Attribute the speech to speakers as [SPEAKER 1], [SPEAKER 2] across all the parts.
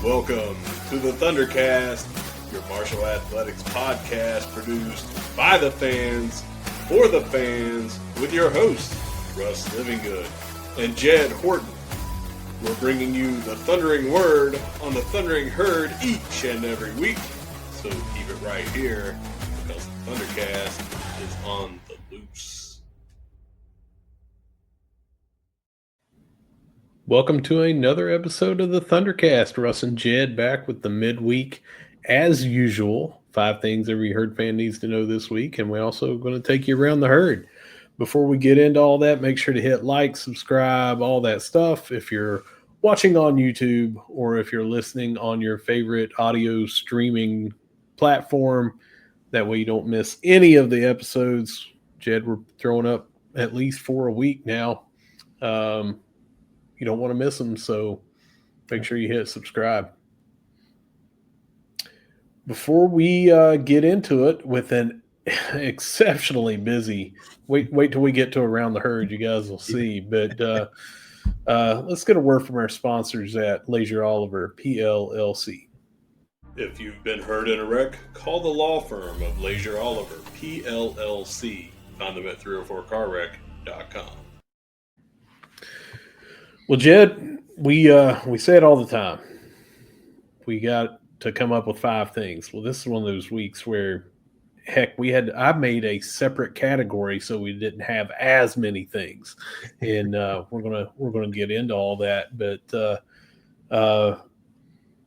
[SPEAKER 1] Welcome to the ThunderCast, your martial athletics podcast produced by the fans, for the fans, with your hosts, Russ Livingood and Jed Horton. We're bringing you the thundering word on the thundering herd each and every week, so keep it right here, because the ThunderCast is on the loose. Welcome to another episode of the ThunderCast. Russ and Jed back with the midweek, as usual. 5 things every herd fan needs to know this week, and we're also going to take you around the herd. Before we get into all that, make sure to hit like, subscribe, all that stuff. If you're watching on YouTube or if you're listening on your favorite audio streaming platform, that way you don't miss any of the episodes. Jed, we're throwing up at least 4 a week now. You don't want to miss them, so make sure you hit subscribe. Before we get into it with an exceptionally busy, wait till we get to Around the Herd, you guys will see. But let's get a word from our sponsors at Leasure Oliver PLLC. If you've been hurt in a wreck, call the law firm of Leasure Oliver PLLC. Find them at 304carwreck.com. Well, Jed, we say it all the time. We got to come up with 5 things. Well, this is one of those weeks where, heck, I made a separate category so we didn't have as many things, and we're gonna get into all that. But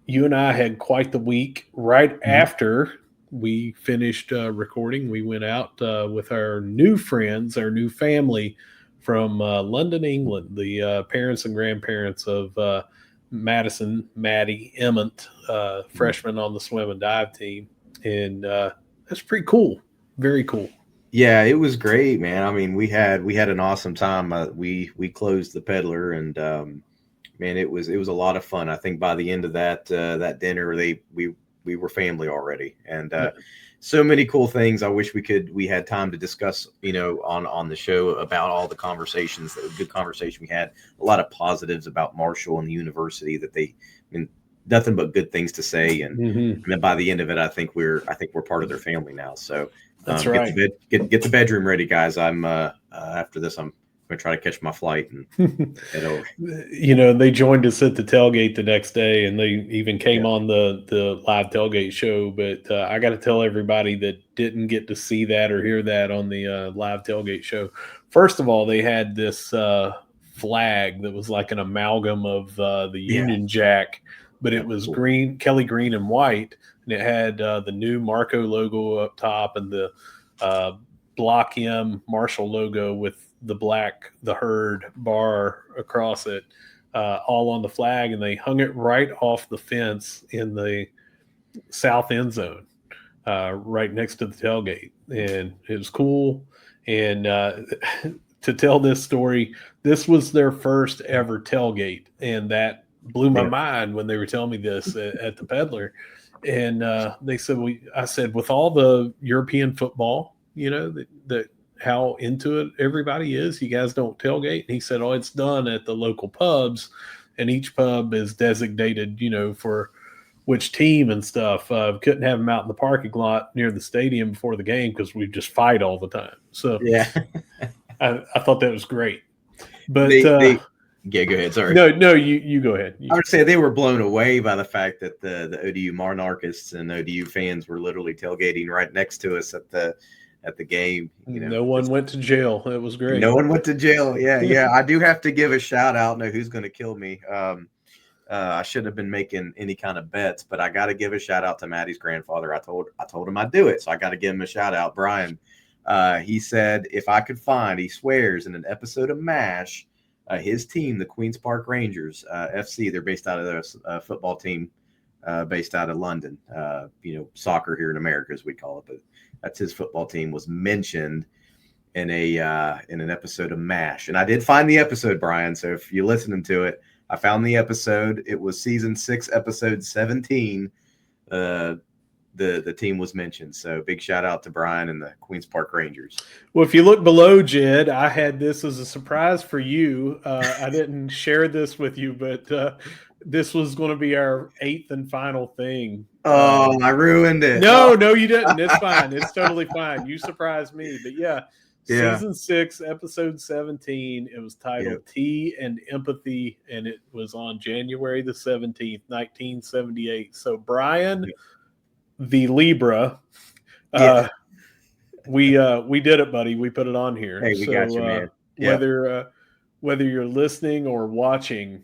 [SPEAKER 1] you and I had quite the week. Right after we finished recording, we went out with our new friends, our new family from London, England, the parents and grandparents of Maddie, Emmett, freshman on the swim and dive team. And that's pretty cool. Very cool.
[SPEAKER 2] Yeah, it was great, man. I mean, we had an awesome time. We closed the peddler, and man, it was a lot of fun. I think by the end of that dinner, we were family already, and so many cool things. I wish we had time to discuss, on the show about all the conversations, the good conversation we had. A lot of positives about Marshall and the university that nothing but good things to say. And then by the end of it, I think we're part of their family now. So
[SPEAKER 1] that's right.
[SPEAKER 2] Get the bedroom ready, guys. I'm after this, I'm going to try to catch my flight and head over.
[SPEAKER 1] They joined us at the tailgate the next day, and they even came on the live tailgate show. But I got to tell everybody that didn't get to see that or hear that on the live tailgate show. First of all, they had this flag that was like an amalgam of the Union Jack, but it was green, Kelly green and white, and it had the new Marco logo up top and the Block M Marshall logo with the herd bar across it, all on the flag, and they hung it right off the fence in the south end zone, right next to the tailgate. And it was cool. And to tell this story, this was their first ever tailgate, and that blew my mind when they were telling me this at the peddler. And they said, I said, with all the European football, that how into it everybody is, you guys don't tailgate? And he said, it's done at the local pubs, and each pub is designated, for which team and stuff. Couldn't have them out in the parking lot near the stadium before the game because we just fight all the time. So
[SPEAKER 2] yeah,
[SPEAKER 1] I thought that was great. But
[SPEAKER 2] go ahead. Sorry.
[SPEAKER 1] No, you go ahead.
[SPEAKER 2] I would say they were blown away by the fact that the ODU monarchists and ODU fans were literally tailgating right next to us at the game.
[SPEAKER 1] No one went to jail. It was great.
[SPEAKER 2] No one went to jail. Yeah. I do have to give a shout out. Know who's going to kill me. I shouldn't have been making any kind of bets, but I got to give a shout out to Maddie's grandfather. I told him I'd do it, so I got to give him a shout out. Brian, he said if I could find, he swears, in an episode of MASH, his team, the Queen's Park Rangers FC, they're based out of a football team based out of London. Soccer here in America, as we call it, but that's his football team, was mentioned in an episode of MASH. And I did find the episode, Brian. So if you're listening to it, I found the episode. It was season 6, episode 17. The team was mentioned. So big shout out to Brian and the Queen's Park Rangers.
[SPEAKER 1] Well, if you look below, Jed, I had this as a surprise for you. I didn't share this with you, but this was going to be our 8th and final thing.
[SPEAKER 2] Oh, I ruined it.
[SPEAKER 1] No, you didn't. It's fine. It's totally fine. You surprised me. But yeah, season 6, episode 17. It was titled Tea and Empathy, and it was on January the 17th, 1978. So Brian, the Libra, we did it, buddy. We put it on here.
[SPEAKER 2] Hey, we got you, man.
[SPEAKER 1] Whether you're listening or watching,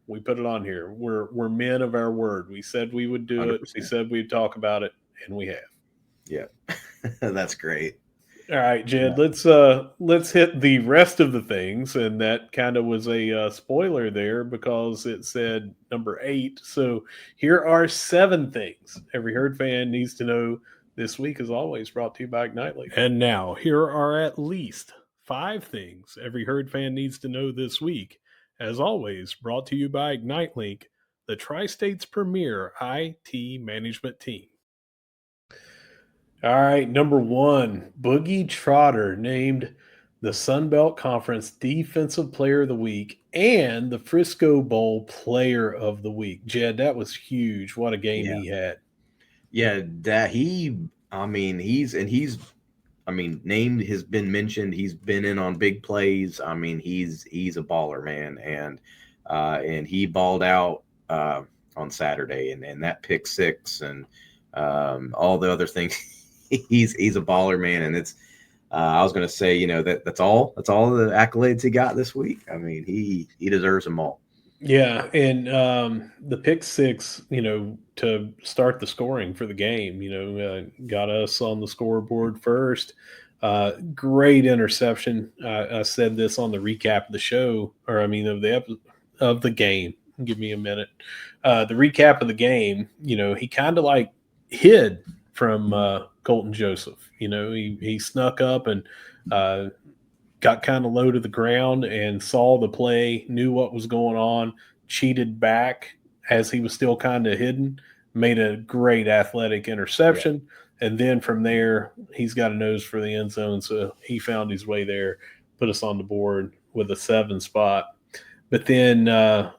[SPEAKER 1] we put it on here. We're men of our word. We said we would do 100%. It. We said we'd talk about it, and we have.
[SPEAKER 2] Yeah, that's great.
[SPEAKER 1] All right, Jed. Let's hit the rest of the things, and that kind of was a spoiler there because it said number 8. So here are 7 things every Herd fan needs to know this week. As always, brought to you by Ignite.link. And now here are at least 5 things every Herd fan needs to know this week. As always, brought to you by Ignite.link, the Tri-State's premier IT management team. All right, number 1, Boogie Trotter named the Sun Belt Conference Defensive Player of the Week and the Frisco Bowl Player of the Week. Jed, that was huge. What a game he had.
[SPEAKER 2] Yeah, that named has been mentioned. He's been in on big plays. I mean, he's a baller, man, and he balled out on Saturday, and that pick 6 and all the other things. He's a baller, man, and it's. I was going to say, that's all the accolades he got this week. I mean, he deserves them all.
[SPEAKER 1] Yeah, and the pick 6, to start the scoring for the game, got us on the scoreboard first. Great interception. I said this on the recap of the show, of the game. Give me a minute. The recap of the game, he kind of like hid from Colton Joseph. He snuck up and got kind of low to the ground and saw the play, knew what was going on, cheated back as he was still kind of hidden, made a great athletic interception. Yeah. And then from there, he's got a nose for the end zone. So he found his way there, put us on the board with a 7 spot. But then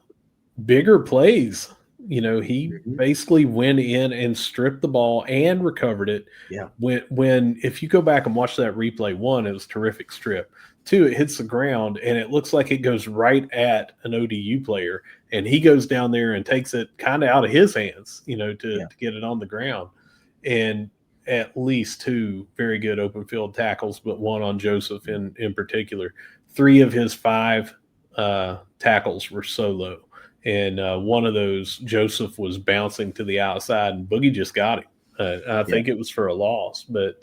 [SPEAKER 1] bigger plays, he basically went in and stripped the ball and recovered it.
[SPEAKER 2] Yeah.
[SPEAKER 1] When if you go back and watch that replay, 1, it was terrific strip. 2, it hits the ground and it looks like it goes right at an ODU player, and he goes down there and takes it kind of out of his hands, to get it on the ground. And at least 2 very good open field tackles, but 1 on Joseph in particular. 3 of his 5 tackles were solo. And one of those, Joseph was bouncing to the outside, and Boogie just got him. I think it was for a loss, but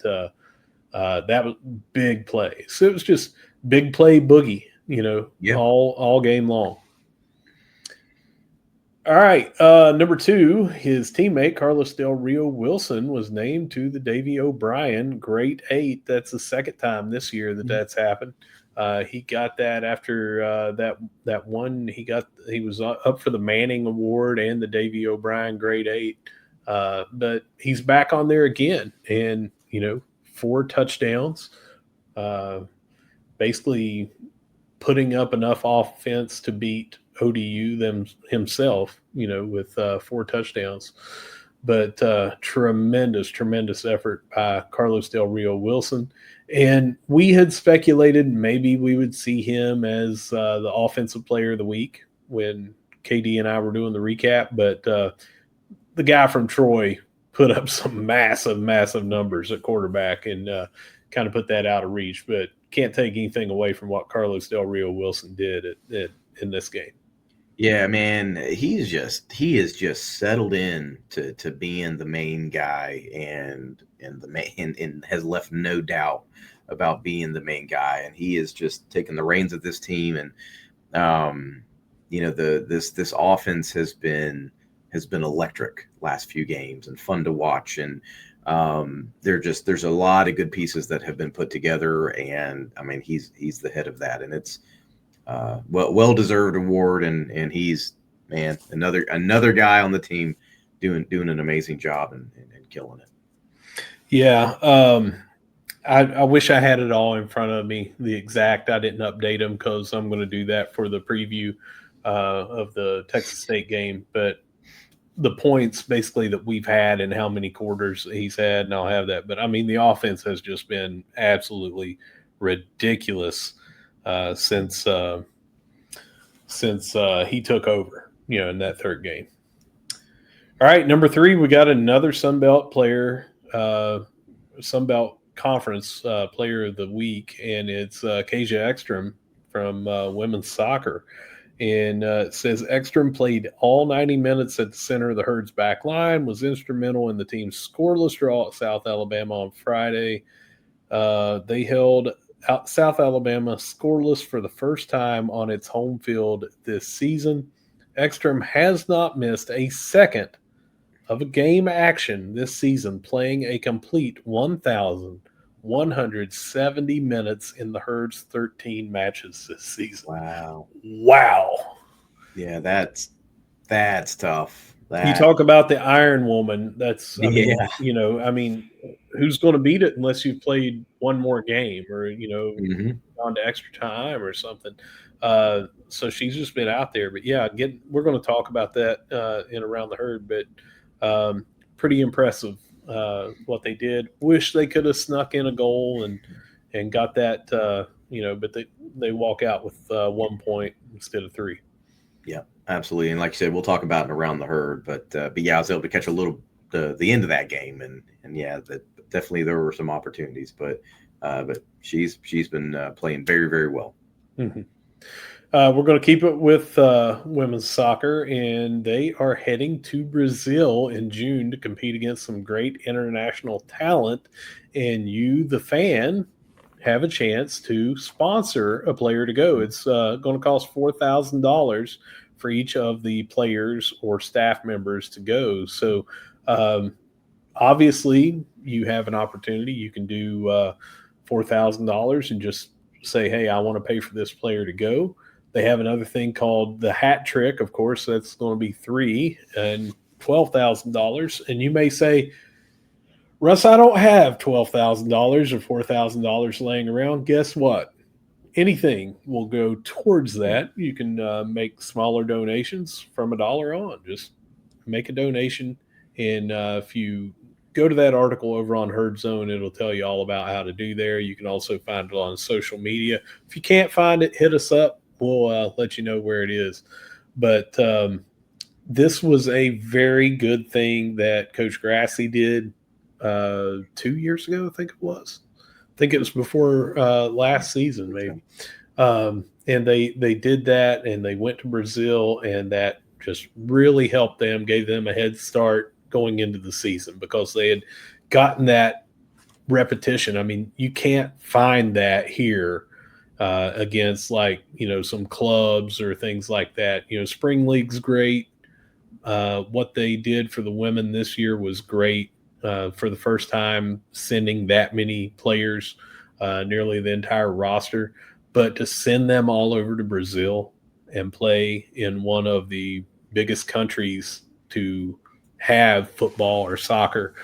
[SPEAKER 1] that was big play. So it was just big play Boogie, all game long. All right, number 2, his teammate Carlos Del Rio Wilson was named to the Davey O'Brien Great 8. That's the second time this year that's happened. He got that after that one. He was up for the Manning Award and the Davey O'Brien Grade 8, but he's back on there again, and 4 touchdowns, basically putting up enough offense to beat ODU himself, with 4 touchdowns. But tremendous effort by Carlos Del Rio Wilson. And we had speculated maybe we would see him as the offensive player of the week when KD and I were doing the recap. But the guy from Troy put up some massive numbers at quarterback and kind of put that out of reach. But can't take anything away from what Carlos Del Rio Wilson did in this game.
[SPEAKER 2] Yeah, man, he is just settled in to being the main guy and has left no doubt about being the main guy. And he is just taking the reins of this team. And this offense has been electric last few games and fun to watch. And there's a lot of good pieces that have been put together. And I mean, he's the head of that, and it's well-deserved award, and he's, man, another guy on the team doing an amazing job and killing it.
[SPEAKER 1] Yeah, I wish I had it all in front of me. The exact, I didn't update them because I'm going to do that for the preview. of the Texas State game, but the points basically that we've had and how many quarters he's had, and I'll have that. But I mean, the offense has just been absolutely ridiculous since he took over, in that third game. All right, number 3, we got another Sunbelt player, Sunbelt Conference Player of the Week, and it's Kasia Ekstrom from women's soccer. And it says Ekstrom played all 90 minutes at the center of the Herd's back line, was instrumental in the team's scoreless draw at South Alabama on Friday. They held South Alabama scoreless for the first time on its home field this season. Ekstrom has not missed a second of a game action this season, playing a complete 1,170 minutes in the Herd's 13 matches this season. Wow.
[SPEAKER 2] Yeah, that's tough.
[SPEAKER 1] You talk about the Iron Woman. That's, I mean, who's going to beat it unless you've played one more game or, gone to extra time or something. So she's just been out there. But, yeah, we're going to talk about that in Around the Herd. But pretty impressive what they did. Wish they could have snuck in a goal and got that, but they walk out with 1 point instead of 3.
[SPEAKER 2] Yeah, absolutely. And like you said, we'll talk about it Around the Herd. But yeah, I was able to catch a little the end of that game, and yeah, definitely there were some opportunities. But she's been playing very, very well.
[SPEAKER 1] Mm-hmm. We're going to keep it with women's soccer, and they are heading to Brazil in June to compete against some great international talent. And you, the fan, have a chance to sponsor a player to go. It's going to cost $4,000 for each of the players or staff members to go. So obviously you have an opportunity. You can do $4,000 and just say, hey, I want to pay for this player to go. They have another thing called the hat trick. Of course, that's going to be $3,000 and $12,000. And you may say, Russ, I don't have $12,000 or $4,000 laying around. Guess what? Anything will go towards that. You can make smaller donations from $1 on. Just make a donation. And if you go to that article over on Herd Zone, it'll tell you all about how to do there. You can also find it on social media. If you can't find it, hit us up. We'll let you know where it is. But this was a very good thing that Coach Grassi did 2 years ago, I think it was. I think it was before last season, maybe. And they did that, and they went to Brazil, and that just really helped them, gave them a head start going into the season because they had gotten that repetition. I mean, you can't find that here against some clubs or things like that. Spring League's great. What they did for the women this year was great. For the first time, sending that many players, nearly the entire roster, but to send them all over to Brazil and play in one of the biggest countries to have football or soccer,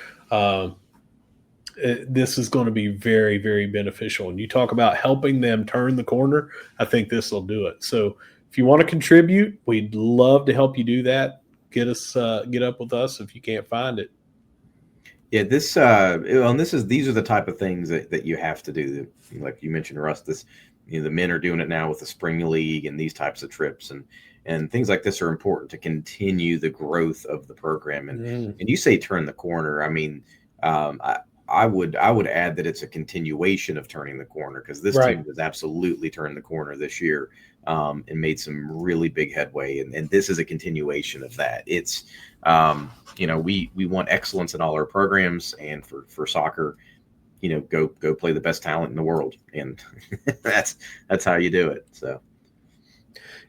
[SPEAKER 1] this is going to be very, very beneficial. And you talk about helping them turn the corner, I think this will do it. So if you want to contribute, we'd love to help you do that. Get up with us if you can't find it.
[SPEAKER 2] Yeah, these are the type of things that you have to do. Like you mentioned, Russ, the men are doing it now with the Spring League and these types of trips, and things like this are important to continue the growth of the program. And you say turn the corner. I mean, I would add that it's a continuation of turning the corner, because this team has absolutely turned the corner this year and made some really big headway. And this is a continuation of that. It's, we want excellence in all our programs, and for soccer, go play the best talent in the world. And that's how you do it. So.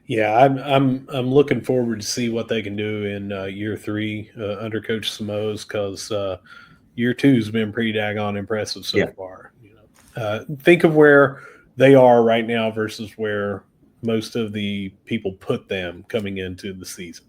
[SPEAKER 1] Yeah, I'm looking forward to see what they can do in year 3 under Coach Samos, because year 2 has been pretty daggone impressive so far. Think of where they are right now versus where most of the people put them coming into the season.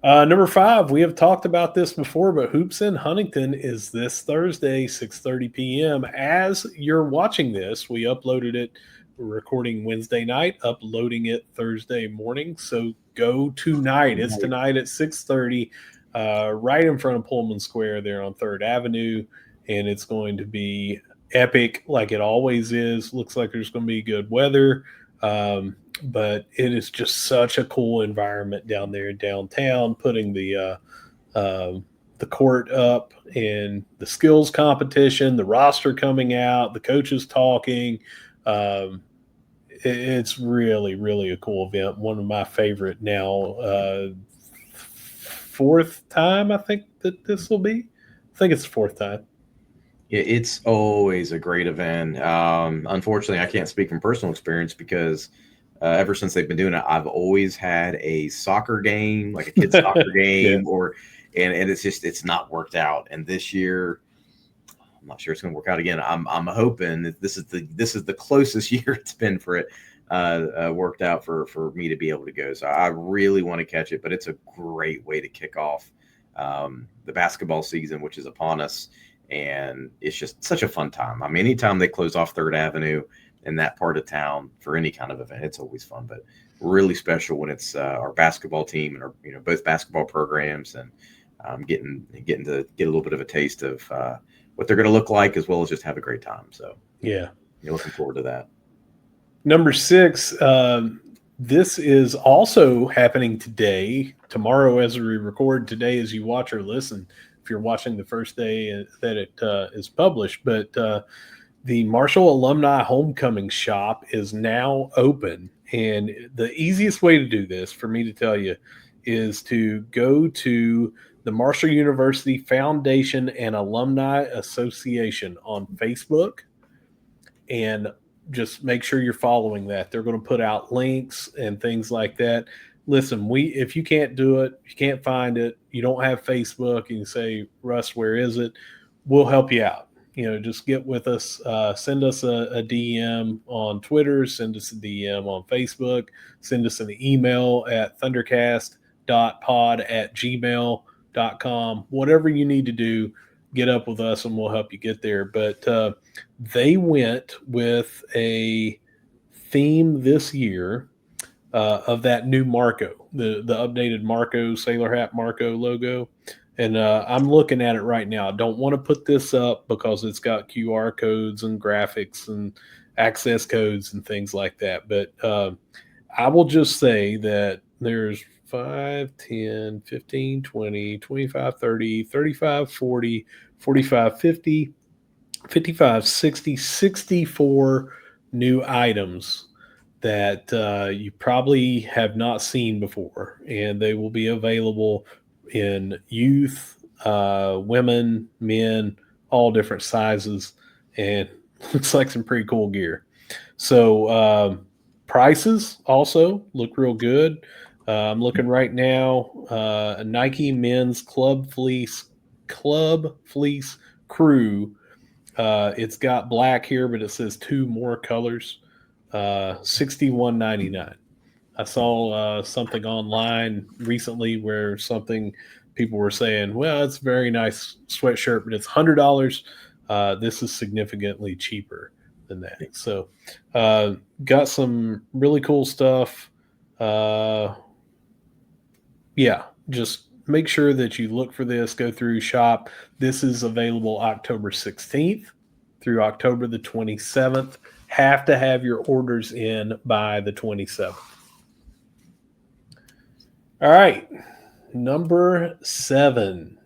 [SPEAKER 1] Number 5, we have talked about this before, but Hoops in Huntington is this Thursday, 6:30 p.m. As you're watching this, we uploaded it We're recording Wednesday night, uploading it Thursday morning. So go tonight. It's tonight at 6:30, right in front of Pullman Square there on 3rd Avenue. And it's going to be epic like it always is. Looks like there's going to be good weather. But it is just such a cool environment down there downtown, putting the court up and the skills competition, the roster coming out, the coaches talking. It's really, really a cool event. One of my favorite now. 4th time, I think that this will be. I think it's the 4th time.
[SPEAKER 2] It's always a great event. Unfortunately, I can't speak from personal experience because ever since they've been doing it, I've always had a soccer game, like a kid's soccer game, and it's not worked out. And this year, I'm not sure it's going to work out again. I'm hoping that this is the closest year it's been for it worked out for me to be able to go. So I really want to catch it, but it's a great way to kick off the basketball season, which is upon us. And it's just such a fun time. I mean, anytime they close off 3rd Avenue in that part of town for any kind of event, it's always fun, but really special when it's our basketball team and our, both basketball programs, and getting to get a little bit of a taste of what they're going to look like, as well as just have a great time. So
[SPEAKER 1] yeah,
[SPEAKER 2] you're looking forward to that.
[SPEAKER 1] Number 6, this is also happening today, tomorrow as we record, today as you watch or listen, if you're watching the first day that it is published. But the Marshall Alumni Homecoming Shop is now open. And the easiest way to do this, for me to tell you, is to go to the Marshall University Foundation and Alumni Association on Facebook and just make sure you're following that. They're going to put out links and things like that. Listen, if you can't do it, you can't find it, you don't have Facebook, and you say, Russ, where is it? We'll help you out. Just get with us. Send us a DM on Twitter. Send us a DM on Facebook. Send us an email at ThunderCast.Pod@gmail.com. Whatever you need to do, get up with us and we'll help you get there. But they went with a theme this year of that new Marco, the updated Marco, Sailor Hat Marco logo. And I'm looking at it right now. I don't want to put this up because it's got QR codes and graphics and access codes and things like that. But I will just say that there's 5, 10, 15, 20, 25, 30, 35, 40, 45, 50, 55, 60, 64 new items that you probably have not seen before, and they will be available in youth, women, men, all different sizes, and looks like some pretty cool gear. So prices also look real good. I'm looking right now, a Nike men's Club Fleece Crew. It's got black here, but it says 2 more colors. $61.99. I saw something online recently where people were saying, well, it's a very nice sweatshirt, but it's $100. This is significantly cheaper than that. So got some really cool stuff. Just make sure that you look for this, go through, shop. This is available October 16th through October the 27th. Have to have your orders in by the 27th. All right. Number 7.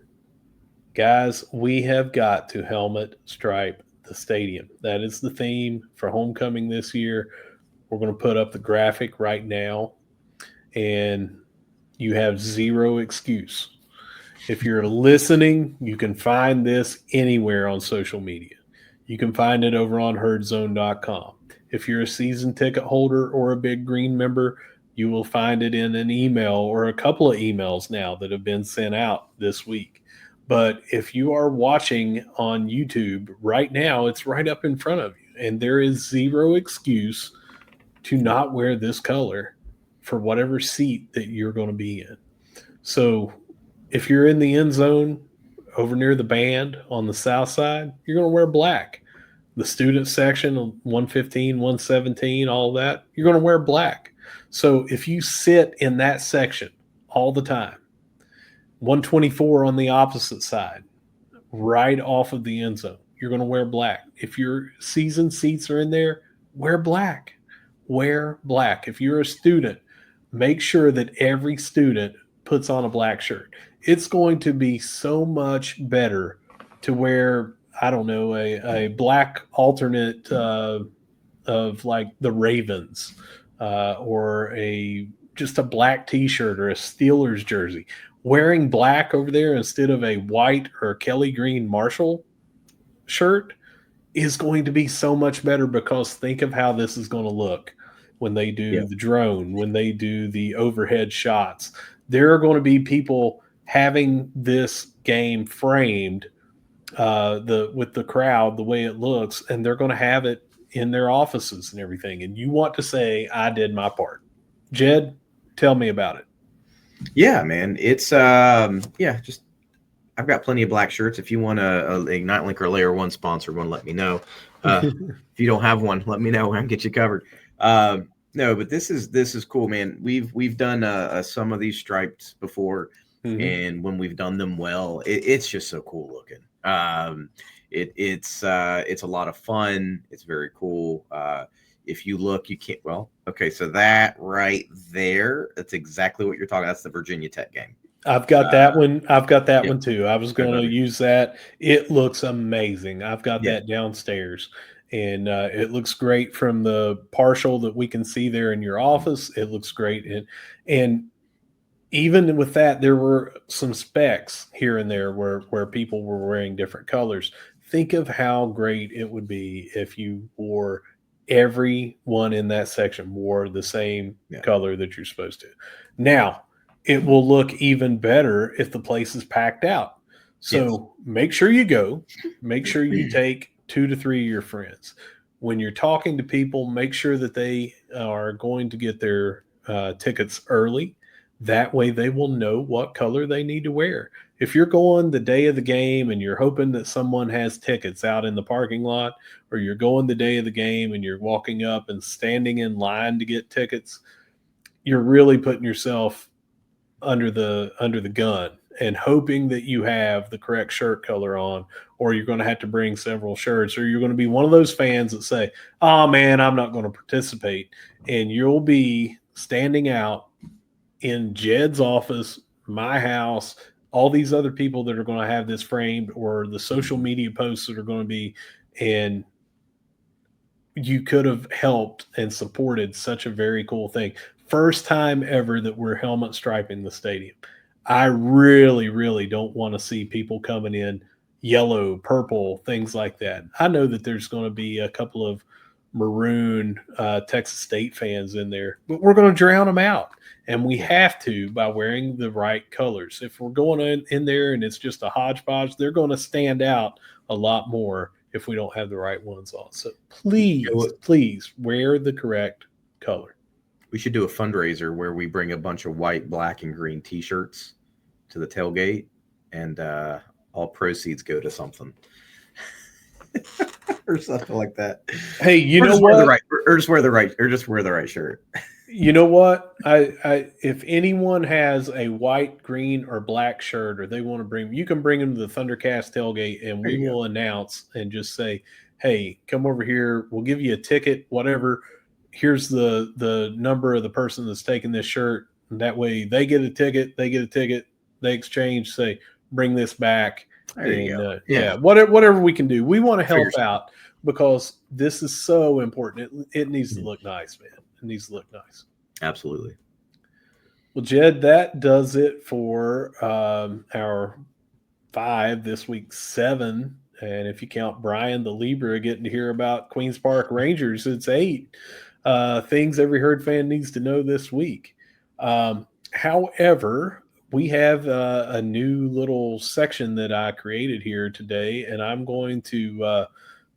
[SPEAKER 1] Guys, we have got to helmet stripe the stadium. That is the theme for homecoming this year. We're going to put up the graphic right now, and you have zero excuse. If you're listening, you can find this anywhere on social media. You can find it over on herdzone.com. If you're a season ticket holder or a Big Green member, you will find it in an email or a couple of emails now that have been sent out this week. But if you are watching on YouTube right now, it's right up in front of you. And there is zero excuse to not wear this color for whatever seat that you're going to be in. So if you're in the end zone over near the band on the south side, you're going to wear black. the student section, 115, 117, all that, you're going to wear black. So if you sit in that section all the time, 124 on the opposite side, right off of the end zone, you're going to wear black. If your season seats are in there, wear black. Wear black. If you're a student, make sure that every student puts on a black shirt. It's going to be so much better to wear, I don't know, a black alternate of like the Ravens or just a black T-shirt or a Steelers jersey. Wearing black over there instead of a white or Kelly Green Marshall shirt is going to be so much better, because think of how this is going to look when they do the drone, when they do the overhead shots. There are going to be people having this game framed with the crowd, the way it looks, and they're going to have it in their offices and everything. And you want to say, I did my part. Jed, tell me about it.
[SPEAKER 2] Yeah, man. It's just I've got plenty of black shirts. If you want a ignite.link or Layer 1 sponsor one, let me know. If you don't have one, let me know. I can get you covered. No, but this is cool, man. We've done some of these stripes before, and when we've done them well, it's just so cool looking. It's a lot of fun. It's very cool. If you look, you can't. Well, okay, so that right there, that's exactly what you're talking. That's the Virginia Tech game.
[SPEAKER 1] I've got that one. I've got that one too. I was going to use that. It looks amazing. I've got that downstairs, and it looks great from the partial that we can see there in your office. It looks great, and even with that, there were some specs here and there where people were wearing different colors. Think of how great it would be if you wore everyone in that section wore the same color that you're supposed to. Now, it will look even better if the place is packed out. So make sure you go. Make sure you take 2 to 3 of your friends. When you're talking to people, make sure that they are going to get their tickets early. That way they will know what color they need to wear. If you're going the day of the game and you're hoping that someone has tickets out in the parking lot, or you're going the day of the game and you're walking up and standing in line to get tickets, you're really putting yourself under the gun and hoping that you have the correct shirt color on, or you're going to have to bring several shirts, or you're going to be one of those fans that say, oh man, I'm not going to participate. And you'll be standing out in Jed's office, my house, all these other people that are going to have this framed, or the social media posts that are going to be, and you could have helped and supported such a very cool thing. First time ever that we're helmet striping the stadium. I really, really don't want to see people coming in yellow, purple, things like that. I know that there's going to be a couple of maroon Texas State fans in there, but we're going to drown them out. And we have to by wearing the right colors. If we're going in there and it's just a hodgepodge, they're going to stand out a lot more if we don't have the right ones on. So please wear the correct color.
[SPEAKER 2] We should do a fundraiser where we bring a bunch of white, black, and green T-shirts to the tailgate, and all proceeds go to something. Or something like that.
[SPEAKER 1] Hey, you know what?
[SPEAKER 2] Just wear the right shirt.
[SPEAKER 1] You know what? If anyone has a white, green, or black shirt, or they want to bring, you can bring them to the ThunderCast tailgate, and we will announce and just say, "Hey, come over here. We'll give you a ticket, whatever. Here's the number of the person that's taking this shirt." And that way, they get a ticket. They exchange. Say, "Bring this back."
[SPEAKER 2] There you go.
[SPEAKER 1] Whatever we can do. We want to help out because this is so important. It needs to look nice, man. It needs to look nice.
[SPEAKER 2] Absolutely.
[SPEAKER 1] Well, Jed, that does it for our 5 this week, 7. And if you count Brian, the Libra, getting to hear about Queens Park Rangers, it's 8 things every Herd fan needs to know this week. However, we have a new little section that I created here today, and I'm going to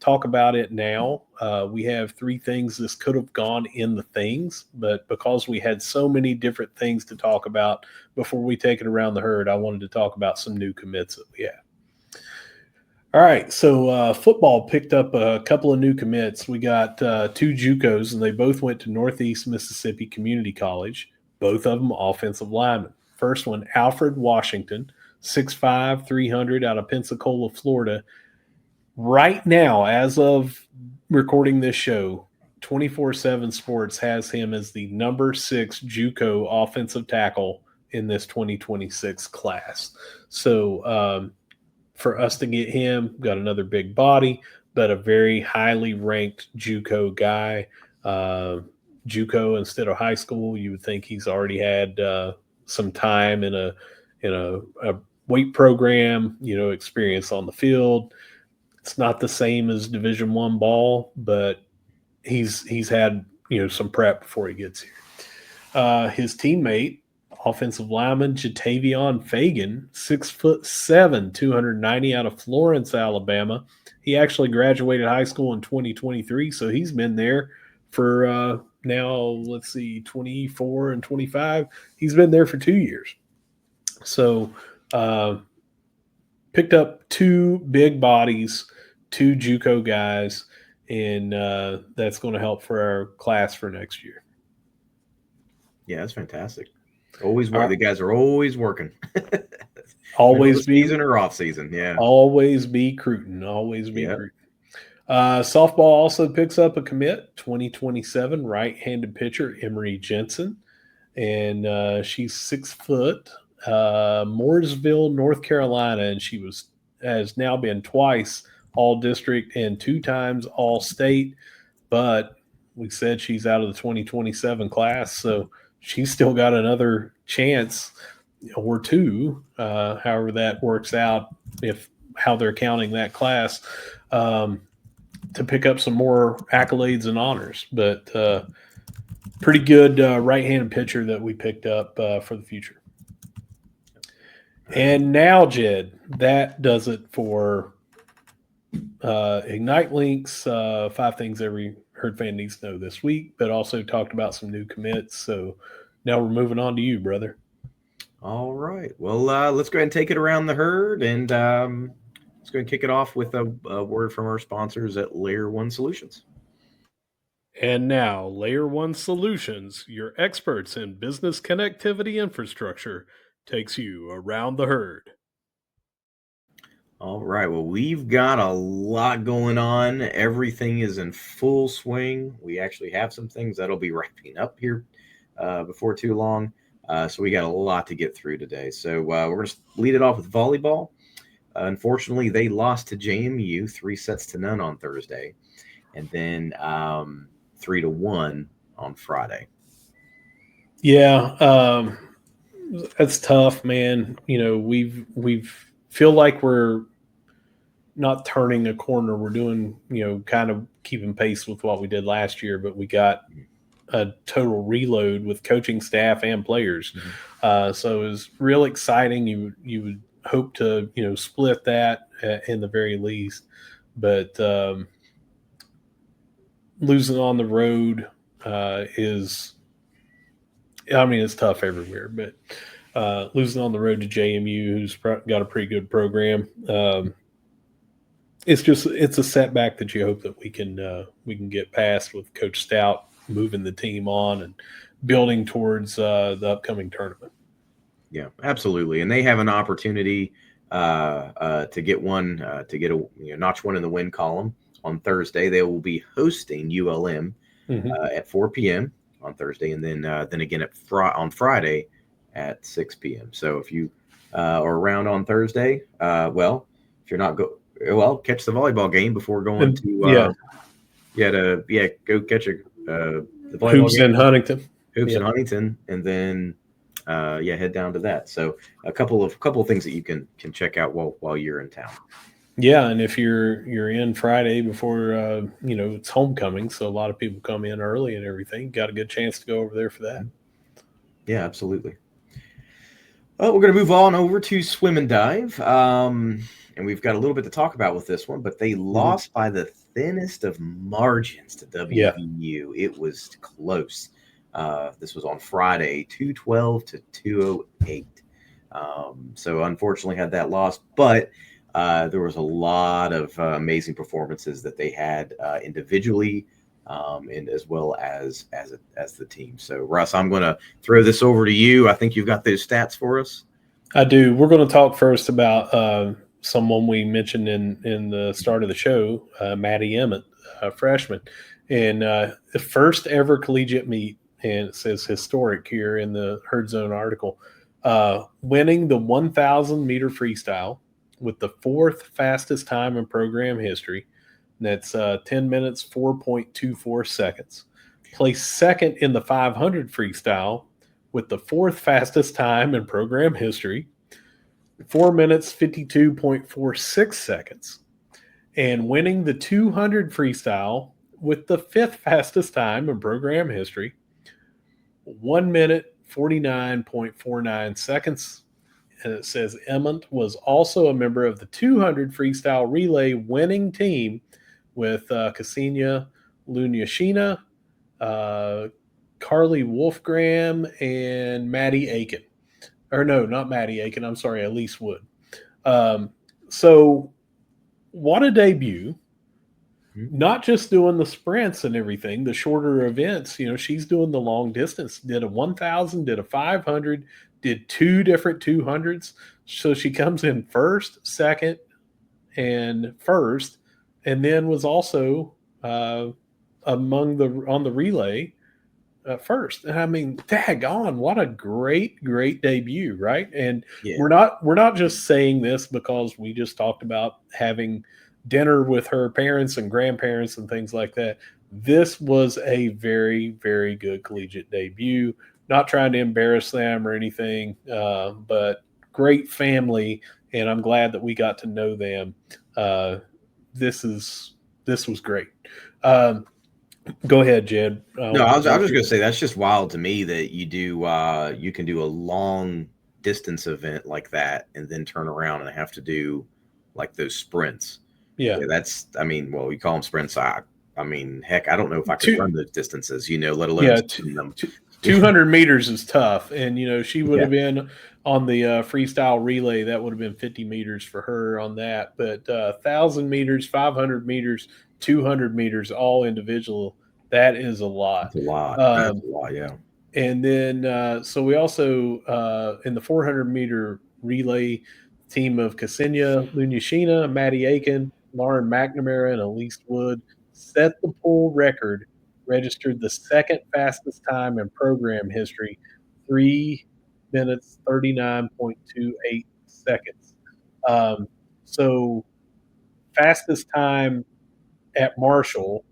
[SPEAKER 1] talk about it now. We have 3 things. This could have gone in the things, but because we had so many different things to talk about before we take it around the herd, I wanted to talk about some new commits that we have. All right, so football picked up a couple of new commits. We got two JUCOs, and they both went to Northeast Mississippi Community College. Both of them offensive linemen. First one, Alfred Washington, 6'5", 300, out of Pensacola, Florida. Right now, as of recording this show, 24/7 Sports has him as the number 6 JUCO offensive tackle in this 2026 class. So for us to get him, got another big body, but a very highly ranked JUCO guy. JUCO instead of high school, you would think he's already had some time in a weight program, experience on the field. It's not the same as Division I ball, but he's had some prep before he gets here. His teammate, offensive lineman Jatavion Fagan, 6'7", 290, out of Florence, Alabama. He actually graduated high school in 2023, so he's been there for now, 24 and 25. He's been there for 2 years. So picked up two big bodies, two JUCO guys, and that's going to help for our class for next year.
[SPEAKER 2] Yeah, that's fantastic. Always work. The guys are always working.
[SPEAKER 1] Always be
[SPEAKER 2] season or off season. Yeah.
[SPEAKER 1] Always be recruiting. Always be recruiting. Softball also picks up a commit, 2027 right-handed pitcher Emery Jensen, and she's 6 foot. Mooresville, North Carolina, and she has now been twice all district and 2 times all state, but we said she's out of the 2027 class, so she's still got another chance or two, however that works out, how they're counting that class, to pick up some more accolades and honors. But pretty good right-handed pitcher that we picked up for the future. And now, Jed, that does it for Ignite.link's 5 things every herd fan needs to know this week, but also talked about some new commits. So now we're moving on to you, brother.
[SPEAKER 2] All right. Well, let's go ahead and take it around the herd, and let's go ahead and kick it off with a word from our sponsors at Layer 1 Solutions.
[SPEAKER 1] And now, Layer 1 Solutions, your experts in business connectivity infrastructure, takes you around the herd.
[SPEAKER 2] All right. Well, we've got a lot going on. Everything is in full swing. We actually have some things that'll be wrapping up here before too long. So we got a lot to get through today. So we're going to lead it off with volleyball. Unfortunately, they lost to JMU 3-0 on Thursday, and then 3-1 on Friday.
[SPEAKER 1] Yeah, that's tough, man. We've feel like we're not turning a corner. We're doing, kind of keeping pace with what we did last year, but we got a total reload with coaching staff and players. Mm-hmm. So it was real exciting. You would hope to, split that in the very least, but losing on the road it's tough everywhere, but losing on the road to JMU, who's got a pretty good program, it's a setback that you hope that we can get past with Coach Stout moving the team on and building towards the upcoming tournament.
[SPEAKER 2] Yeah, absolutely, and they have an opportunity to get notch one in the win column on Thursday. They will be hosting ULM at 4 p.m. on Thursday, and then again on Friday at 6 p.m. So if you are around on Thursday, if you're not catch the volleyball game before going to go catch the volleyball
[SPEAKER 1] Hoops
[SPEAKER 2] game
[SPEAKER 1] in Huntington.
[SPEAKER 2] In Huntington, and then head down to that. So a couple of things that you can check out while you're in town.
[SPEAKER 1] Yeah, and if you're in Friday before it's homecoming, so a lot of people come in early and everything, got a good chance to go over there for that.
[SPEAKER 2] Yeah, absolutely. Well, we're going to move on over to swim and dive, and we've got a little bit to talk about with this one, but they lost by the thinnest of margins to WVU. Yeah. It was close. This was on Friday, 212 to 208. So unfortunately had that loss, but There was a lot of amazing performances that they had individually, and as well as the team. So, Russ, I'm going to throw this over to you. I think you've got those stats for us.
[SPEAKER 1] I do. We're going to talk first about someone we mentioned in the start of the show, Maddie Emmett, freshman, and the first ever collegiate meet, and it says historic here in the Herd Zone article, winning the 1,000 meter freestyle with the fourth fastest time in program history. That's 10 minutes, 4.24 seconds. Placed second in the 500 freestyle with the fourth fastest time in program history, 4 minutes, 52.46 seconds. And winning the 200 freestyle with the fifth fastest time in program history, 1 minute, 49.49 seconds. And it says Emmett was also a member of the 200 freestyle relay winning team with Ksenia Lunyashina, Carly Wolfgram, and Maddie Aiken. Or no, not Maddie Aiken. I'm sorry, Elise Wood. So what a debut. Not just doing the sprints and everything, the shorter events. She's doing the long distance. Did a 1,000, did a 500, did two different 200s. So she comes in first, second, and first, and then was also on the relay first. And I mean, daggone, what a great debut, right? And
[SPEAKER 2] Yeah.
[SPEAKER 1] we're not just saying this because we just talked about having dinner with her parents and grandparents and things like that. This was a very, very good collegiate debut. Not trying to embarrass them or anything, but great family, and I'm glad that we got to know them. This was great. Go ahead, Jed.
[SPEAKER 2] No, I was just going to say that's just wild to me that you can do a long distance event like that and then turn around and have to do like those sprints.
[SPEAKER 1] Yeah,
[SPEAKER 2] that's, I mean, well, we call them sprints. I mean, heck, I don't know if I could run those distances, let alone them.
[SPEAKER 1] 200 meters is tough. And, she would have
[SPEAKER 2] Yeah.
[SPEAKER 1] been on the freestyle relay. That would have been 50 meters for her on that. But 1,000 meters, 500 meters, 200 meters, all individual. That is a lot.
[SPEAKER 2] That's a lot. That's a lot, yeah.
[SPEAKER 1] And then, so we also, in the 400 meter relay, team of Ksenia Lunyashina, Maddie Aiken, Lauren McNamara, and Elise Wood set the pool record, registered the second fastest time in program history, 3 minutes, 39.28 seconds. So fastest time at Marshall,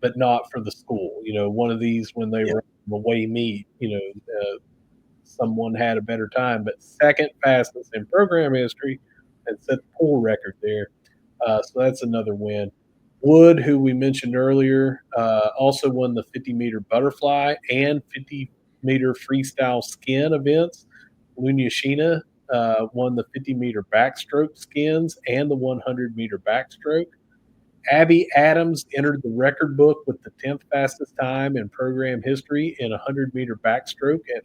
[SPEAKER 1] but not for the school. One of these when they were away meet, someone had a better time, but second fastest in program history and set the pool record there. So that's another win. Wood, who we mentioned earlier, also won the 50-meter butterfly and 50-meter freestyle skin events. Lunyashina won the 50-meter backstroke skins and the 100-meter backstroke. Abby Adams entered the record book with the 10th fastest time in program history in 100-meter backstroke at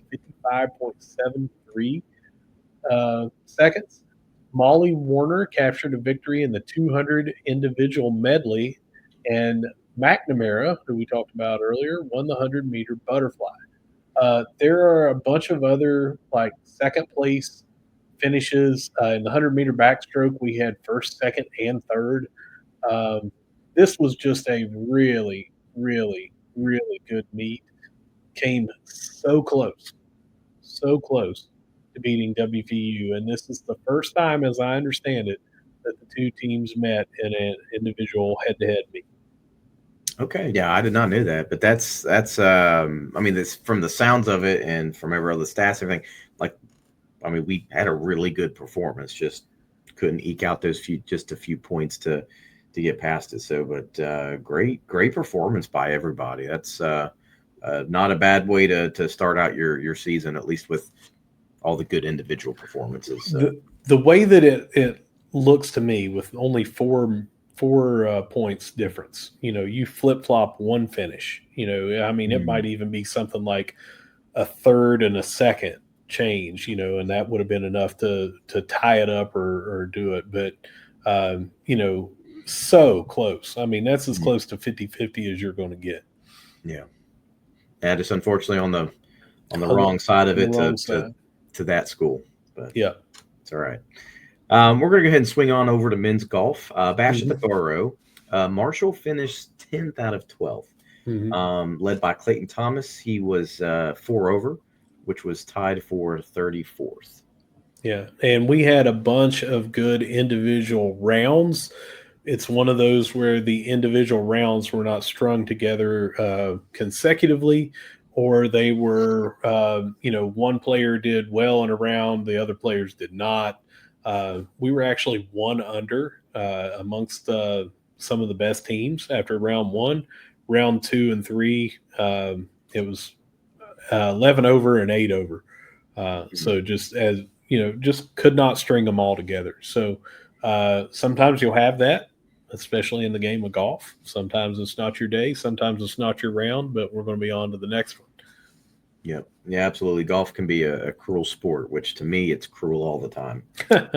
[SPEAKER 1] 55.73 seconds. Molly Warner captured a victory in the 200 individual medley, and McNamara, who we talked about earlier, won the 100-meter butterfly. There are a bunch of other second place finishes in the 100-meter backstroke. We had first, second, and third. This was just a really, really, really good meet. Came so close to beating WVU, and this is the first time, as I understand it, that the two teams met in an individual head-to-head meet.
[SPEAKER 2] Okay, yeah, I did not know that, but that's I mean, this from the sounds of it and from every other stats, everything. I mean, we had a really good performance, just couldn't eke out those a few points to get past it. So, but great performance by everybody. That's not a bad way to start out your season, at least with all the good individual performances. So.
[SPEAKER 1] The way that it looks to me, with only four points difference, you flip flop one finish. I mean, it might even be something like a third and a second change, and that would have been enough to tie it up or do it. But So close. I mean, that's as close to 50-50 as you're going to get.
[SPEAKER 2] Yeah. And just unfortunately on the wrong side of it to that school. But
[SPEAKER 1] yeah,
[SPEAKER 2] it's all right. We're going to go ahead and swing on over to men's golf. Bash at the Borough. Marshall finished 10th out of 12, led by Clayton Thomas. He was 4 over, which was tied for 34th.
[SPEAKER 1] Yeah, and we had a bunch of good individual rounds. It's one of those where the individual rounds were not strung together consecutively, or they were, one player did well in a round, the other players did not. We were actually 1 under amongst some of the best teams after round 1. Round 2 and 3, it was 11 over and 8 over. So just as just could not string them all together. So sometimes you'll have that, especially in the game of golf. Sometimes it's not your day. Sometimes it's not your round, but we're going to be on to the next one.
[SPEAKER 2] Yep. Yeah, absolutely. Golf can be a cruel sport, which to me, it's cruel all the time. But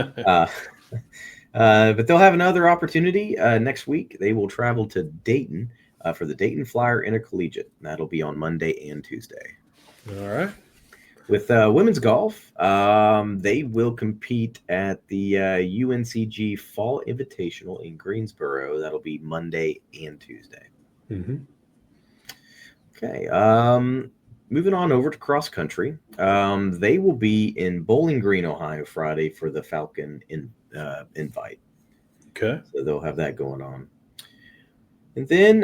[SPEAKER 2] they'll have another opportunity next week. They will travel to Dayton for the Dayton Flyer Intercollegiate. That'll be on Monday and Tuesday.
[SPEAKER 1] All right.
[SPEAKER 2] With women's golf, they will compete at the UNCG Fall Invitational in Greensboro. That'll be Monday and Tuesday. Okay. Moving on over to cross country. They will be in Bowling Green, Ohio, Friday for the Falcon invite.
[SPEAKER 1] Okay.
[SPEAKER 2] So they'll have that going on. And then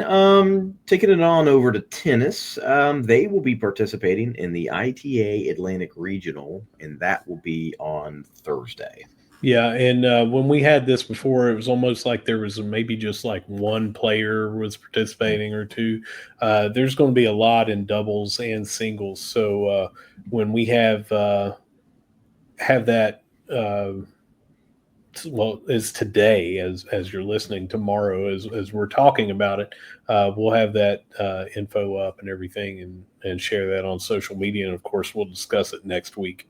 [SPEAKER 2] taking it on over to tennis, they will be participating in the ITA Atlantic Regional, and that will be on Thursday.
[SPEAKER 1] Yeah, and when we had this before, it was almost like there was maybe just like one player was participating or two. There's going to be a lot in doubles and singles. So when we have that, well, it's today as you're listening. Tomorrow, as we're talking about it, we'll have that info up and everything, and share that on social media. And of course, we'll discuss it next week.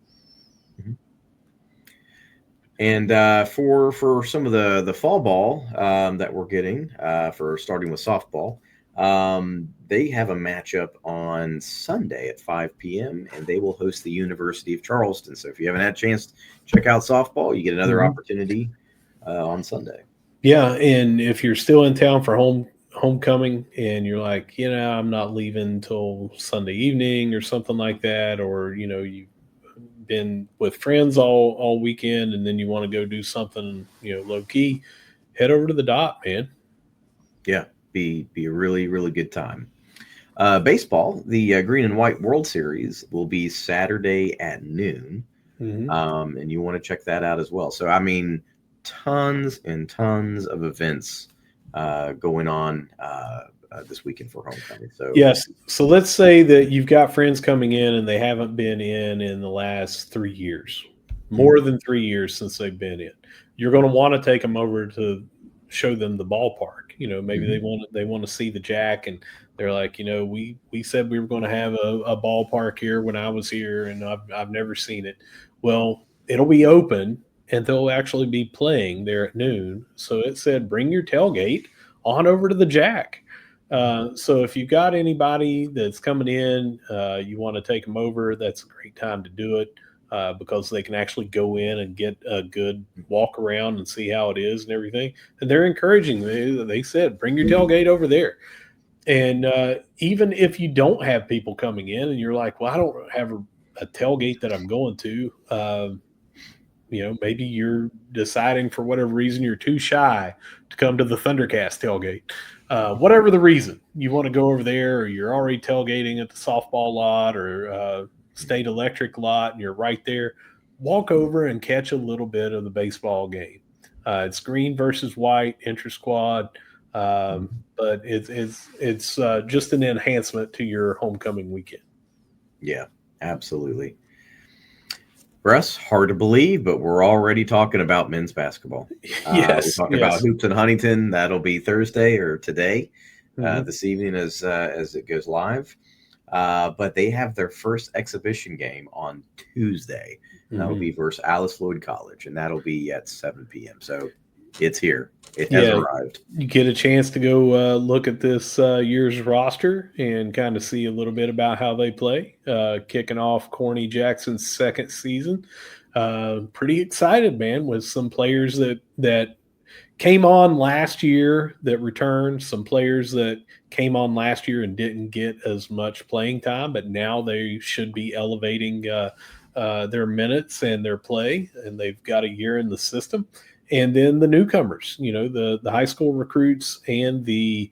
[SPEAKER 2] And for some of the fall ball that we're getting for starting with softball, they have a matchup on Sunday at 5 p.m. and they will host the University of Charleston. So if you haven't had a chance to check out softball, you get another opportunity on Sunday.
[SPEAKER 1] Yeah, and if you're still in town for homecoming and you're like, I'm not leaving until Sunday evening or something like that, or you've been with friends all weekend and then you want to go do something low key, head over to the Dot, man.
[SPEAKER 2] Yeah, be a really, really good time. Baseball, the Green and White World Series will be Saturday at noon, and you want to check that out as well. So, I mean, tons and tons of events going on this weekend for homecoming. So
[SPEAKER 1] yes, so let's say that you've got friends coming in and they haven't been in the last 3 years, more than 3 years since they've been in. You're going to want to take them over to show them the ballpark. Maybe they want to see the Jack, and they're like, we said we were going to have a ballpark here when I was here, and I've never seen it. Well, it'll be open, and they'll actually be playing there at noon. So it said, bring your tailgate on over to the Jack. So if you've got anybody that's coming in, you want to take them over, that's a great time to do it. Because they can actually go in and get a good walk around and see how it is and everything. And they're encouraging. They said, bring your tailgate over there. And even if you don't have people coming in and you're like, well, I don't have a tailgate that I'm going to, maybe you're deciding for whatever reason you're too shy to come to the ThunderCast tailgate. Whatever the reason, you want to go over there, or you're already tailgating at the softball lot or State Electric lot, and you're right there, walk over and catch a little bit of the baseball game. It's green versus white, inter-squad, but it's just an enhancement to your homecoming weekend.
[SPEAKER 2] Yeah, absolutely. Russ, hard to believe, but we're already talking about men's basketball.
[SPEAKER 1] Yes,
[SPEAKER 2] we talked about Hoops in Huntington. That'll be Thursday or today, this evening as it goes live. But they have their first exhibition game on Tuesday. That'll be versus Alice Floyd College, and that'll be at 7 p.m. So It's here. It has arrived.
[SPEAKER 1] You get a chance to go look at this year's roster and kind of see a little bit about how they play. Kicking off Corny Jackson's second season. Pretty excited, man, with some players that came on last year that returned, some players that came on last year and didn't get as much playing time, but now they should be elevating their minutes and their play, and they've got a year in the system. And then the newcomers, the high school recruits and the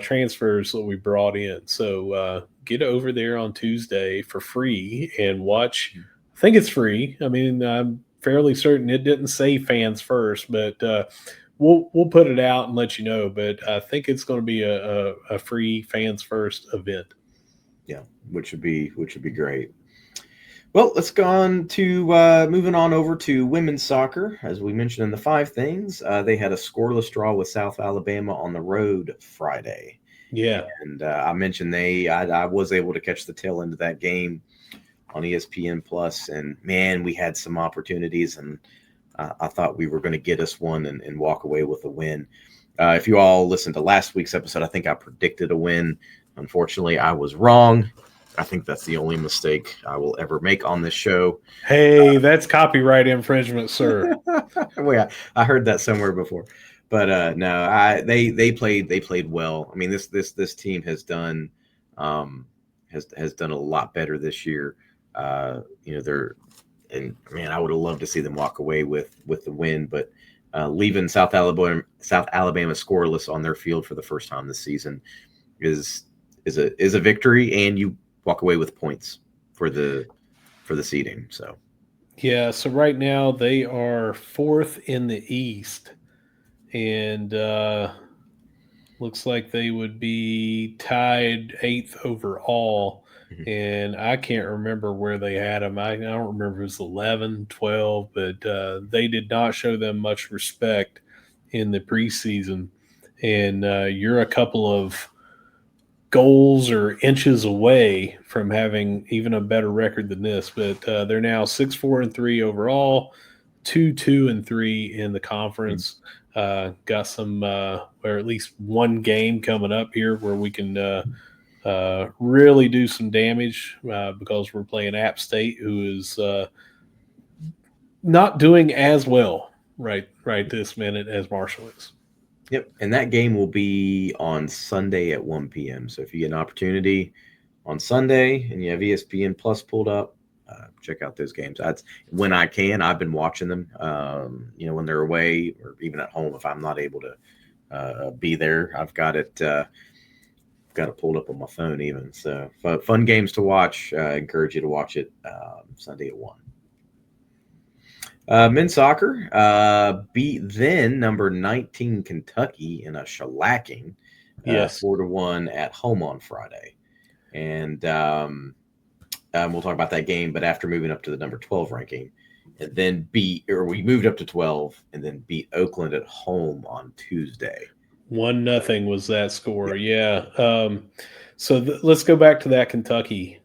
[SPEAKER 1] transfers that we brought in. So get over there on Tuesday for free and watch. I think it's free. I mean, I'm fairly certain it didn't say fans first, but we'll put it out and let you know. But I think it's going to be a free fans first event.
[SPEAKER 2] Yeah, which would be great. Well, let's go on to moving on over to women's soccer. As we mentioned in the 5 things, they had a scoreless draw with South Alabama on the road Friday.
[SPEAKER 1] Yeah.
[SPEAKER 2] And I mentioned I was able to catch the tail end of that game on ESPN Plus, and man, we had some opportunities, and I thought we were going to get us one and walk away with a win. If you all listened to last week's episode, I think I predicted a win. Unfortunately, I was wrong. I think that's the only mistake I will ever make on this show.
[SPEAKER 1] Hey, that's copyright infringement, sir.
[SPEAKER 2] Well, I heard that somewhere before, but no, they played well. I mean, this team has done has done a lot better this year. And man, I would have loved to see them walk away with the win, but leaving South Alabama scoreless on their field for the first time this season is a victory, and you walk away with points for the seeding. So
[SPEAKER 1] yeah, so right now they are 4th in the East, and looks like they would be tied 8th overall. Mm-hmm. And I can't remember where they had them. I don't remember if it was 11, 12, but they did not show them much respect in the preseason. And you're a couple of goals or inches away from having even a better record than this, but they're now 6-4-3 overall, 2-2-3 in the conference. Got some, or at least one game coming up here where we can really do some damage because we're playing App State, who is not doing as well right this minute as Marshall is.
[SPEAKER 2] Yep, and that game will be on Sunday at 1 p.m. So if you get an opportunity on Sunday and you have ESPN Plus pulled up, check out those games. That's when I can. I've been watching them, when they're away or even at home if I'm not able to be there. I've got it pulled up on my phone even. So fun games to watch. I encourage you to watch it Sunday at 1. Men's soccer beat then number 19 Kentucky in a shellacking,
[SPEAKER 1] yes,
[SPEAKER 2] 4-1 at home on Friday, and we'll talk about that game. But after moving up to the number 12 ranking, and then we moved up to 12 and then beat Oakland at home on Tuesday.
[SPEAKER 1] 1-0 was that score. Yeah. So let's go back to that Kentucky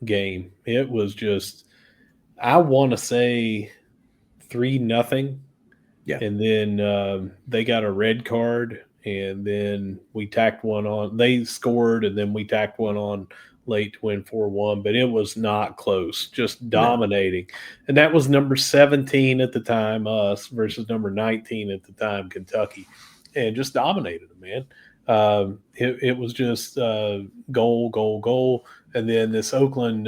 [SPEAKER 1] game. It was just, I want to say 3-0.
[SPEAKER 2] Yeah.
[SPEAKER 1] And then they got a red card, and then we tacked one on. They scored, and then we tacked one on late to win 4-1. But it was not close, just dominating. No. And that was number 17 at the time, us, versus number 19 at the time, Kentucky. And just dominated them, man. It was just goal. And then this Oakland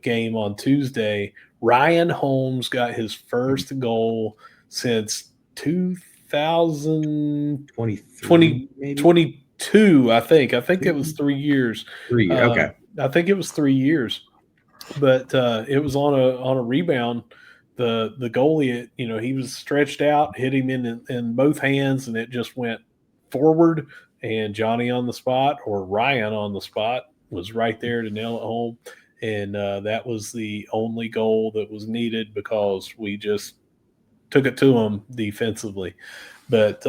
[SPEAKER 1] game on Tuesday, Ryan Holmes got his first goal since 2022, I think. I think it was 3 years.
[SPEAKER 2] 3 years, okay.
[SPEAKER 1] I think it was 3 years. But it was on a rebound. The goalie, he was stretched out, hit him in both hands, and it just went forward. And Johnny on the spot, or Ryan on the spot, was right there to nail it home. And that was the only goal that was needed because we just took it to them defensively. But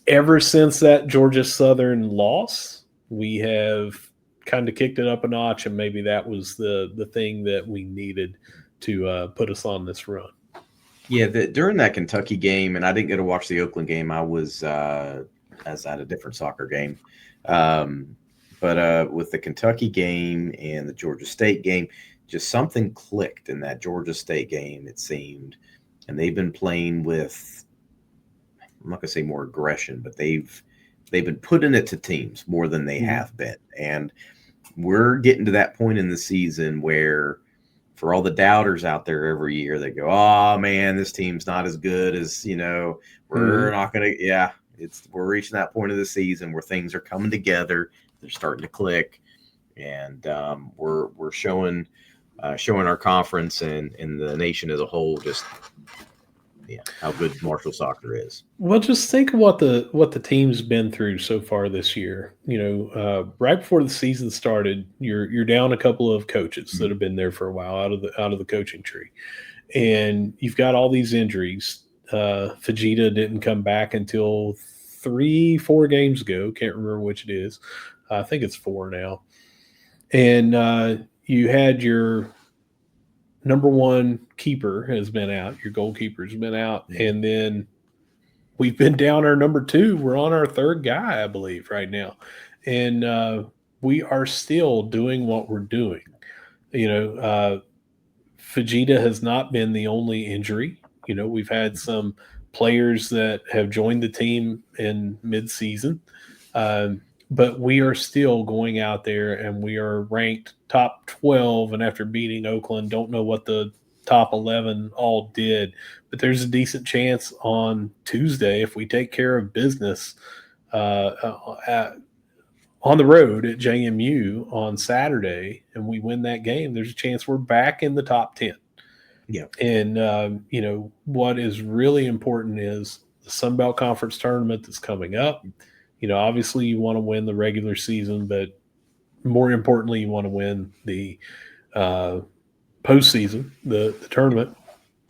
[SPEAKER 1] ever since that Georgia Southern loss, we have kind of kicked it up a notch, and maybe that was the thing that we needed to put us on this run.
[SPEAKER 2] Yeah, during that Kentucky game, and I didn't get to watch the Oakland game. I was at a different soccer game. But with the Kentucky game and the Georgia State game, just something clicked in that Georgia State game, it seemed. And they've been playing with, I'm not gonna say more aggression, but they've been putting it to teams more than they have been. And we're getting to that point in the season where, for all the doubters out there every year that go, oh man, this team's not as good as, we're not gonna, yeah, we're reaching that point of the season where things are coming together, they're starting to click, and we're showing our conference and the nation as a whole just how good Marshall soccer is.
[SPEAKER 1] Well, just think of what the team's been through so far this year. Right before the season started, you're down a couple of coaches that have been there for a while out of the coaching tree, and you've got all these injuries. Fajita didn't come back until 3-4 games ago. Can't remember which it is. I think it's 4 now. And you had your number one keeper has been out. Your goalkeeper has been out, and then we've been down our number 2. We're on our 3rd guy, I believe, right now, and we are still doing what we're doing. Fajita has not been the only injury. We've had some players that have joined the team in mid-season, but we are still going out there, and we are ranked top 12. And after beating Oakland, don't know what the top 11 all did, but there's a decent chance on Tuesday, if we take care of business on the road at JMU on Saturday, and we win that game, there's a chance we're back in the top 10.
[SPEAKER 2] Yeah.
[SPEAKER 1] And, what is really important is the Sun Belt Conference tournament that's coming up. Obviously you want to win the regular season, but more importantly, you want to win the postseason, the tournament.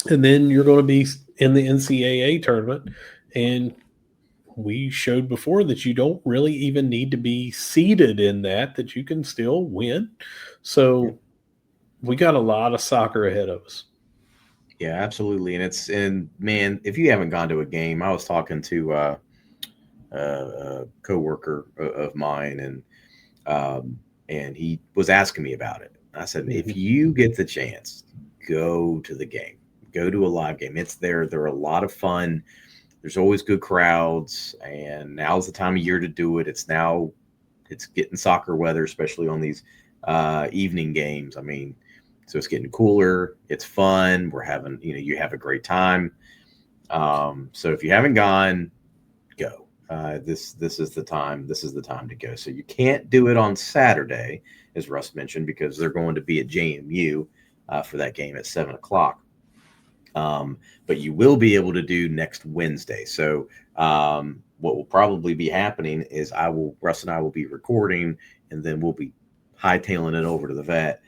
[SPEAKER 1] And then you're going to be in the NCAA tournament. And we showed before that you don't really even need to be seeded in that you can still win. So we got a lot of soccer ahead of us.
[SPEAKER 2] Yeah, absolutely. And man, if you haven't gone to a game, I was talking to a coworker of mine, and he was asking me about it. I said, if you get the chance, go to the game, go to a live game. They're a lot of fun. There's always good crowds, and now's the time of year to do it. It's getting soccer weather, especially on these evening games. I mean, so it's getting cooler. It's fun. We're having, you have a great time. So if you haven't gone, go. This is the time. This is the time to go. So you can't do it on Saturday, as Russ mentioned, because they're going to be at JMU for that game at 7:00. But you will be able to do next Wednesday. So what will probably be happening is Russ and I will be recording, and then we'll be hightailing it over to the vet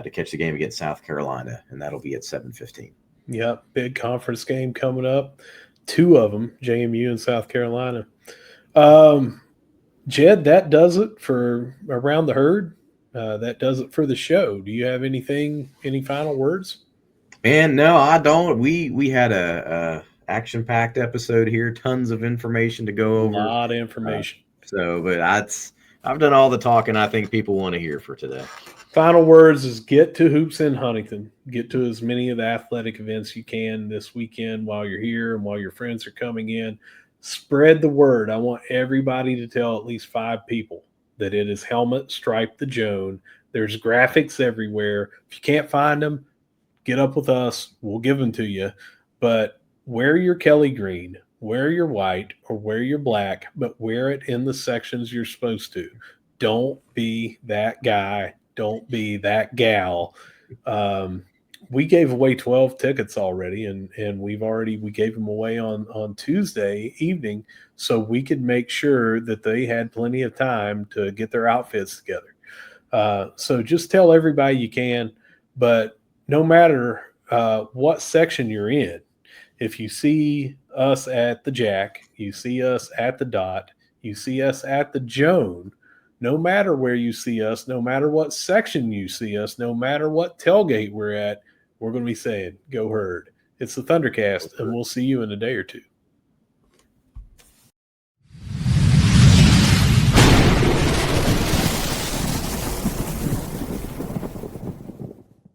[SPEAKER 2] to catch the game against South Carolina, and that'll be at 7:15.
[SPEAKER 1] Yep, big conference game coming up. 2 of them, JMU and South Carolina. Jed, that does it for Around the Herd. That does it for the show. Do you have any final words?
[SPEAKER 2] Man, no, I don't. We had a action-packed episode here, tons of information to go over.
[SPEAKER 1] A lot of information.
[SPEAKER 2] But I've done all the talking I think people want to hear for today.
[SPEAKER 1] Final words is get to Hoops in Huntington. Get to as many of the athletic events you can this weekend while you're here and while your friends are coming in. Spread the word. I want everybody to tell at least 5 people that it is Helmet Stripe the Joan. There's graphics everywhere. If you can't find them, get up with us. We'll give them to you. But wear your Kelly green, wear your white, or wear your black, but wear it in the sections you're supposed to. Don't be that guy. Don't be that gal. We gave away 12 tickets already, and we gave them away on Tuesday evening, so we could make sure that they had plenty of time to get their outfits together. So just tell everybody you can, but no matter what section you're in, if you see us at the Jack, you see us at the Dot, you see us at the Joan, no matter where you see us, no matter what section you see us, no matter what tailgate we're at, we're going to be saying, go Herd. It's the ThunderCast, and we'll see you in a day or two.